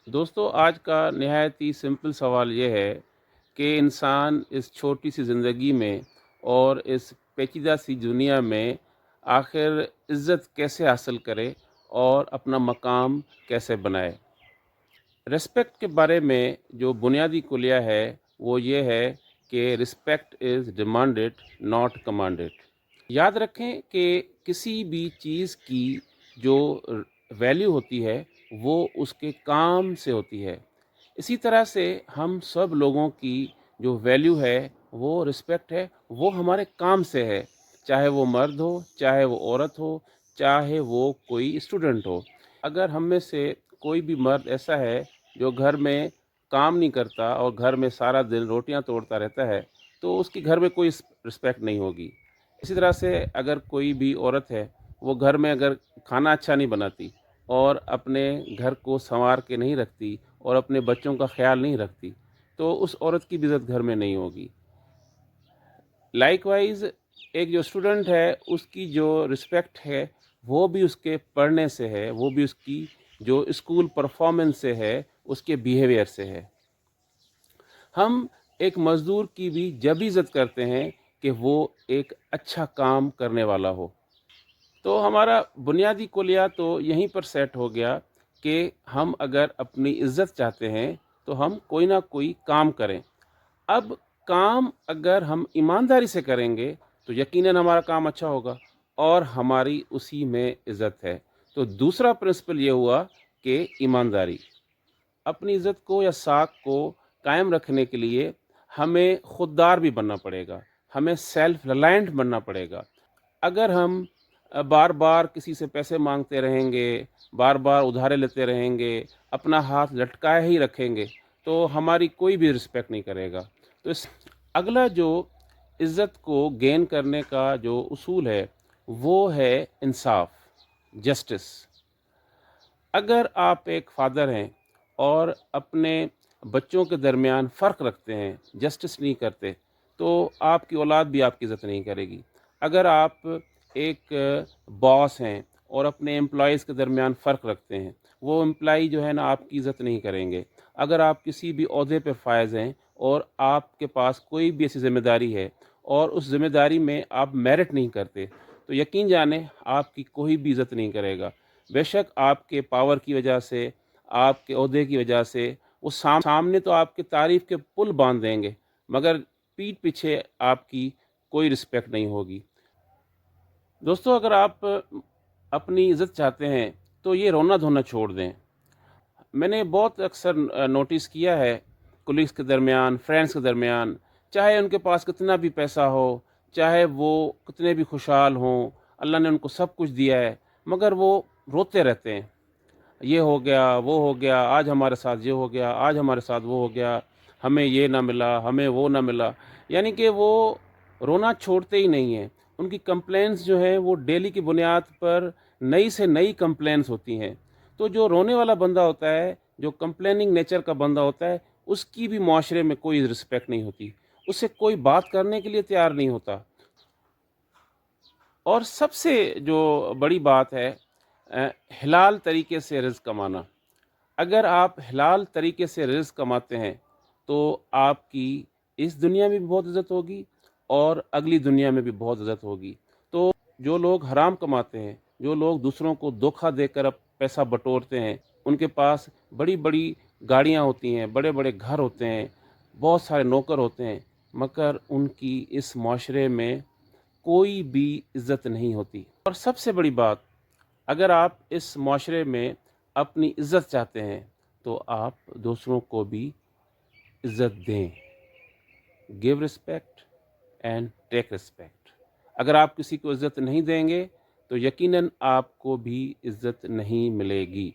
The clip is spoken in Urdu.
دوستو آج کا نہایت ہی سمپل سوال یہ ہے کہ انسان اس چھوٹی سی زندگی میں اور اس پیچیدہ سی دنیا میں آخر عزت کیسے حاصل کرے اور اپنا مقام کیسے بنائے۔ رسپیکٹ کے بارے میں جو بنیادی کلیہ ہے وہ یہ ہے کہ رسپیکٹ از ڈیمانڈڈ ناٹ کمانڈڈ۔ یاد رکھیں کہ کسی بھی چیز کی جو ویلیو ہوتی ہے وہ اس کے کام سے ہوتی ہے، اسی طرح سے ہم سب لوگوں کی جو ویلیو ہے وہ رسپیکٹ ہے، وہ ہمارے کام سے ہے، چاہے وہ مرد ہو، چاہے وہ عورت ہو، چاہے وہ کوئی اسٹوڈنٹ ہو۔ اگر ہم میں سے کوئی بھی مرد ایسا ہے جو گھر میں کام نہیں کرتا اور گھر میں سارا دن روٹیاں توڑتا رہتا ہے تو اس کی گھر میں کوئی رسپیکٹ نہیں ہوگی۔ اسی طرح سے اگر کوئی بھی عورت ہے وہ گھر میں اگر کھانا اچھا نہیں بناتی اور اپنے گھر کو سنوار کے نہیں رکھتی اور اپنے بچوں کا خیال نہیں رکھتی تو اس عورت کی بھی عزت گھر میں نہیں ہوگی۔ لائک وائز ایک جو اسٹوڈنٹ ہے اس کی جو رسپیکٹ ہے وہ بھی اس کے پڑھنے سے ہے، وہ بھی اس کی جو اسکول پرفارمنس سے ہے، اس کے بیہیویئر سے ہے۔ ہم ایک مزدور کی بھی جب عزت کرتے ہیں کہ وہ ایک اچھا کام کرنے والا ہو۔ تو ہمارا بنیادی کلیہ تو یہیں پر سیٹ ہو گیا کہ ہم اگر اپنی عزت چاہتے ہیں تو ہم کوئی نہ کوئی کام کریں۔ اب کام اگر ہم ایمانداری سے کریں گے تو یقیناً ہمارا کام اچھا ہوگا اور ہماری اسی میں عزت ہے۔ تو دوسرا پرنسپل یہ ہوا کہ ایمانداری۔ اپنی عزت کو یا ساکھ کو قائم رکھنے کے لیے ہمیں خوددار بھی بننا پڑے گا، ہمیں سیلف ریلائنٹ بننا پڑے گا۔ اگر ہم بار بار کسی سے پیسے مانگتے رہیں گے، بار بار ادھارے لیتے رہیں گے، اپنا ہاتھ لٹکائے ہی رکھیں گے تو ہماری کوئی بھی رسپیکٹ نہیں کرے گا۔ تو اگلا جو عزت کو گین کرنے کا جو اصول ہے وہ ہے انصاف، جسٹس۔ اگر آپ ایک فادر ہیں اور اپنے بچوں کے درمیان فرق رکھتے ہیں، جسٹس نہیں کرتے، تو آپ کی اولاد بھی آپ کی عزت نہیں کرے گی۔ اگر آپ ایک باس ہیں اور اپنے امپلائیز کے درمیان فرق رکھتے ہیں، وہ امپلائی جو ہے نا آپ کی عزت نہیں کریں گے۔ اگر آپ کسی بھی عہدے پہ فائز ہیں اور آپ کے پاس کوئی بھی ایسی ذمہ داری ہے اور اس ذمہ داری میں آپ میرٹ نہیں کرتے تو یقین جانیں آپ کی کوئی بھی عزت نہیں کرے گا۔ بے شک آپ کے پاور کی وجہ سے، آپ کے عہدے کی وجہ سے وہ سامنے تو آپ کے تعریف کے پل باندھ دیں گے مگر پیٹھ پیچھے آپ کی کوئی رسپیکٹ نہیں ہوگی۔ دوستو اگر آپ اپنی عزت چاہتے ہیں تو یہ رونا دھونا چھوڑ دیں۔ میں نے بہت اکثر نوٹس کیا ہے کولیگز کے درمیان، فرینڈز کے درمیان، چاہے ان کے پاس کتنا بھی پیسہ ہو، چاہے وہ کتنے بھی خوشحال ہوں، اللہ نے ان کو سب کچھ دیا ہے، مگر وہ روتے رہتے ہیں، یہ ہو گیا، وہ ہو گیا، آج ہمارے ساتھ یہ ہو گیا، آج ہمارے ساتھ وہ ہو گیا، ہمیں یہ نہ ملا، ہمیں وہ نہ ملا۔ یعنی کہ وہ رونا چھوڑتے ہی نہیں ہیں۔ ان کی کمپلینس جو ہیں وہ ڈیلی کی بنیاد پر نئی سے نئی کمپلینس ہوتی ہیں۔ تو جو رونے والا بندہ ہوتا ہے، جو کمپلیننگ نیچر کا بندہ ہوتا ہے، اس کی بھی معاشرے میں کوئی رسپیکٹ نہیں ہوتی، اس سے کوئی بات کرنے کے لیے تیار نہیں ہوتا۔ اور سب سے جو بڑی بات ہے حلال طریقے سے رزق کمانا۔ اگر آپ حلال طریقے سے رزق کماتے ہیں تو آپ کی اس دنیا میں بھی بہت عزت ہوگی اور اگلی دنیا میں بھی بہت عزت ہوگی۔ تو جو لوگ حرام کماتے ہیں، جو لوگ دوسروں کو دھوکہ دے کر پیسہ بٹورتے ہیں، ان کے پاس بڑی بڑی گاڑیاں ہوتی ہیں، بڑے بڑے گھر ہوتے ہیں، بہت سارے نوکر ہوتے ہیں، مگر ان کی اس معاشرے میں کوئی بھی عزت نہیں ہوتی۔ اور سب سے بڑی بات، اگر آپ اس معاشرے میں اپنی عزت چاہتے ہیں تو آپ دوسروں کو بھی عزت دیں۔ Give respect and take respect. اگر آپ کسی کو عزت نہیں دیں گے تو یقیناً آپ کو بھی عزت نہیں ملے گی۔